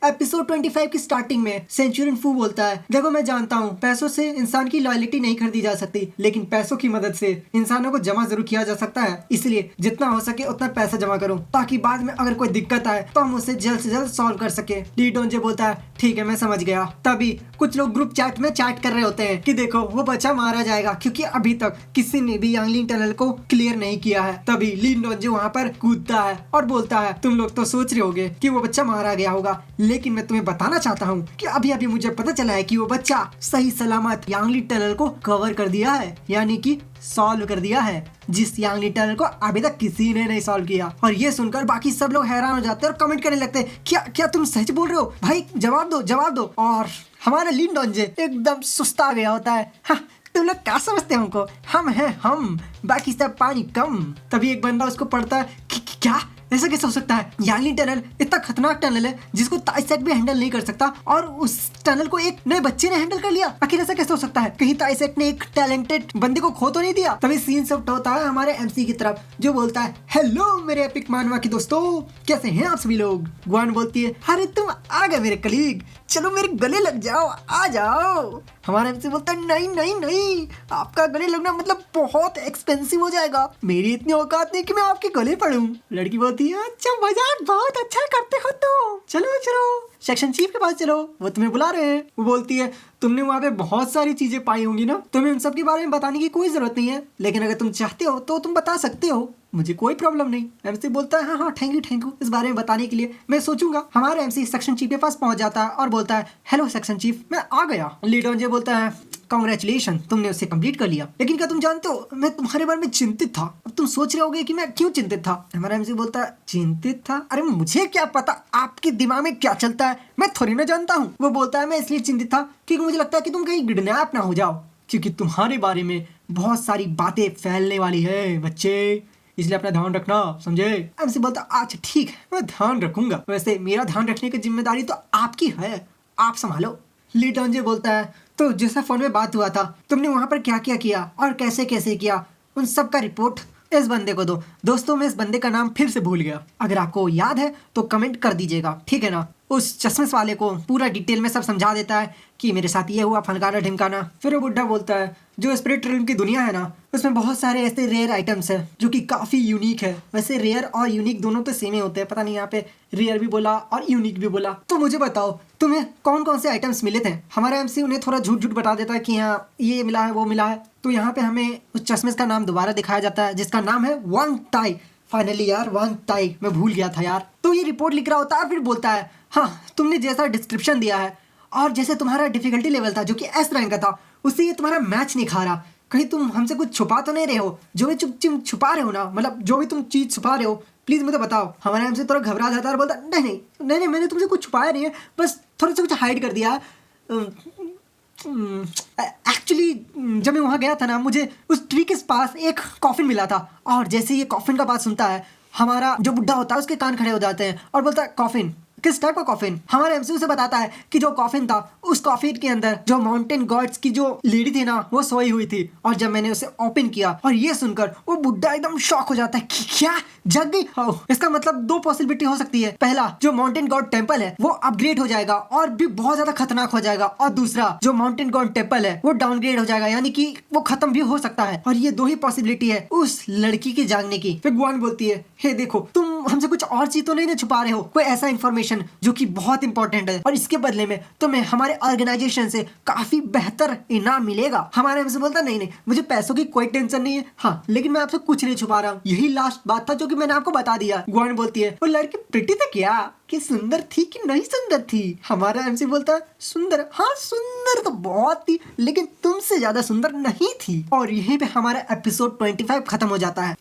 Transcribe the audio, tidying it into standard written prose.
Episode 25 की starting में Centurion फू बोलता है, देखो मैं जानता हूँ पैसों से इंसान की लॉयल्टी नहीं खरीदी जा सकती, लेकिन पैसों की मदद से इंसानों को जमा जरूर किया जा सकता है। इसलिए जितना हो सके उतना पैसा जमा करो ताकि बाद में अगर कोई दिक्कत आए तो हम उसे जल्द से जल्द सॉल्व कर सके। ली डोंजे बोलता है, ठीक है मैं समझ गया। तभी कुछ लोग ग्रुप चैट में चैट कर रहे होते हैं कि देखो वो बच्चा मारा जाएगा क्योंकि अभी तक किसी ने भी यांगलिंग टनल को क्लियर नहीं किया है। तभी ली डोंजे वहाँ पर कूदता है और बोलता है, तुम लोग तो सोच रहे होगे कि वो बच्चा मारा गया होगा, लेकिन मैं तुम्हें बताना चाहता हूँ कि अभी अभी मुझे पता चला है कि वो बच्चा सही सलामत यांगली टनल को कवर कर दिया है, यानी कि सॉल्व कर दिया है, जिस यांगली टनल को अभी तक किसी ने नहीं सॉल्व किया। और ये सुनकर बाकी सब लोग हैरान हो जाते हैं और कमेंट करने लगते हैं, क्या क्या तुम सच बोल रहे हो भाई, जवाब दो जवाब दो। और हमारा ली डोंजे एकदम सुस्ता गया होता है, हाँ, तुम लोग क्या समझते हो हमको, हम हैं हम, बाकी सब पानी कम। तभी एक बंदा उसको पढ़ता है, क्या ऐसा कैसे हो सकता है, यांगलिंग टनल इतना खतरनाक टनल है जिसको ताइसेट भी हैंडल नहीं कर सकता और उस टनल को एक नए बच्चे ने हैंडल कर लिया, आखिर ऐसा कैसे हो सकता है, कहीं ताइसेट ने एक टैलेंटेड बंदे को खो तो नहीं दिया। तभी सीन शिफ्ट होता है हमारे एमसी की तरफ, जो बोलता है, हेलो मेरे एपिक मानवा के दोस्तों, कैसे हैं आप सभी लोग। गुआन बोलती है, अरे तुम आ गए मेरे कलीग, चलो मेरे गले लग जाओ, आ जाओ। हमारा एमसी बोलता है, नहीं नहीं नहीं, आपका गले लगना मतलब बहुत एक्सपेंसिव हो जाएगा, मेरी इतनी औकात नहीं कि मैं आपके गले पड़ूं। लड़की बोलती है, अच्छा मजाक बहुत अच्छा करते हो तुम, चलो चलो सेक्शन चीफ के पास चलो, वो तुम्हें बुला रहे हैं। वो बोलती है, तुमने वहाँ पे बहुत सारी चीजें पाई होंगी ना, तुम्हें उन सब के बारे में बताने की कोई जरूरत नहीं है, लेकिन अगर तुम चाहते हो तो तुम बता सकते हो, मुझे कोई प्रॉब्लम नहीं। एमसी बोलता है, हाँ हाँ थैंक यू इस बारे में बताने के लिए, मैं सोचूंगा। हमारा एमसी सेक्शन चीफ के पास पहुंच जाता है और बोलता है, हेलो सेक्शन चीफ, मैं आ गया। ली डोंजे बोलता है, कांग्रेचुलेशन, तुमने उसे कंप्लीट कर लिया, लेकिन क्या तुम जानते हो मैं तुम्हारे बारे में चिंतित था। अब तुम सोच रहे होगे कि मैं क्यों चिंतित था। हमारा एमसी बोलता है, चिंतित था, अरे मुझे क्या पता आपके दिमाग में क्या चलता है, मैं थोड़ी ना जानता हूँ। वो बोलता है, मैं इसलिए चिंतित था क्योंकि मुझे लगता है कि तुम कहीं किडनैप ना हो जाओ, क्योंकि तुम्हारे बारे में बहुत सारी बातें फैलने वाली है बच्चे, इसलिए अपना ध्यान रखना, समझे। एमसी बोलता, अच्छा ठीक है मैं ध्यान रखूंगा, वैसे मेरा ध्यान रखने की जिम्मेदारी तो आपकी है, आप संभालो। ली डोंजे बोलता है, तो जैसा फोन में बात हुआ था, तुमने वहां पर क्या क्या किया और कैसे कैसे किया, उन सब का रिपोर्ट इस बंदे को दो। दोस्तों मैं इस बंदे का नाम फिर से भूल गया, अगर आपको याद है तो कमेंट कर दीजिएगा, ठीक है ना। उस चश्मिश वाले को पूरा डिटेल में सब समझा देता है कि मेरे साथ ये हुआ, फनकाना ढिमकाना। फिर वो बुढ़ा बोलता है, जो स्पिरिट रिल्म की दुनिया है ना, उसमें बहुत सारे ऐसे रेयर आइटम्स हैं जो कि काफ़ी यूनिक है। वैसे रेयर और यूनिक दोनों तो सेम ही होते हैं, पता नहीं यहाँ पे रेयर भी बोला और यूनिक भी बोला। तो मुझे बताओ तुम्हें कौन कौन से आइटम्स मिले थे। हमारा एमसी उन्हें थोड़ा झूठ झूठ बता देता है कि हाँ ये मिला है वो मिला है। तो यहाँ पे हमें उस चश्मिश का नाम दोबारा दिखाया जाता है, जिसका नाम है वांग टाई। फाइनली यार वांग टाई, मैं भूल गया था यार। तो ये रिपोर्ट लिख रहा होता है, फिर बोलता है, हाँ तुमने जैसा डिस्क्रिप्शन दिया है और जैसे तुम्हारा डिफिकल्टी लेवल था जो कि एस रैंक का था, उससे ये तुम्हारा मैच नहीं खा रहा। कहीं तुम हमसे कुछ छुपा तो नहीं रहे हो, जो भी तुम छुपा रहे हो ना, मतलब जो भी तुम चीज़ छुपा रहे हो प्लीज़ मुझे बताओ। हमारा हमसे थोड़ा घबरा जाता है और बोलता, नहीं नहीं नहीं नहीं मैंने तुमसे कुछ छुपाया नहीं है, बस थोड़ा सा कुछ हाइड कर दिया। एक्चुअली जब मैं वहाँ गया था ना, मुझे उस ट्री के पास एक कॉफिन मिला था, और जैसे ये कॉफिन का बात सुनता है, हमारा जो बुढ़ा होता है उसके कान खड़े हो जाते हैं और बोलता है, कॉफिन किस टाइप का कॉफिन। हमारे एमसी से बताता है कि जो कॉफिन था, उस कॉफिन के अंदर जो माउंटेन गॉड्स की जो लेडी थी ना, वो सोई हुई थी। और जब मैंने उसे ओपन किया और ये सुनकर वो बुढ़ा एकदम शॉक हो जाता है कि क्या जग गई। इसका मतलब दो पॉसिबिलिटी हो सकती है, पहला जो माउंटेन गॉड टेम्पल है वो अपग्रेड हो जाएगा और भी बहुत ज्यादा खतरनाक हो जाएगा, और दूसरा जो माउंटेन गॉड टेम्पल है वो डाउनग्रेड हो जाएगा, यानी कि वो खत्म भी हो सकता है। और ये दो ही पॉसिबिलिटी है उस लड़की के जागने की। फिर गुआन बोलती है, हे देखो तुम हमसे कुछ और चीज तो नहीं छुपा रहे हो, कोई ऐसा इन्फॉर्मेशन जो कि बहुत इंपॉर्टेंट है, और इसके बदले में तुम्हें हमारे ऑर्गेनाइजेशन से काफी बेहतर इनाम मिलेगा। हमारे हमसे बोलता, नहीं नहीं मुझे पैसों की कोई टेंशन नहीं है, हाँ लेकिन मैं आपसे कुछ नहीं छुपा रहा हूँ, यही लास्ट बात था जो कि मैंने आपको बता दिया। गुआन बोलती है, वो लड़की प्रिटी था क्या, कि सुंदर थी कि नहीं सुंदर थी। हमारा एमसी बोलता है, सुंदर, हाँ सुंदर तो बहुत थी, लेकिन तुमसे ज्यादा सुंदर नहीं थी। और यहीं पे हमारा एपिसोड 25 खत्म हो जाता है।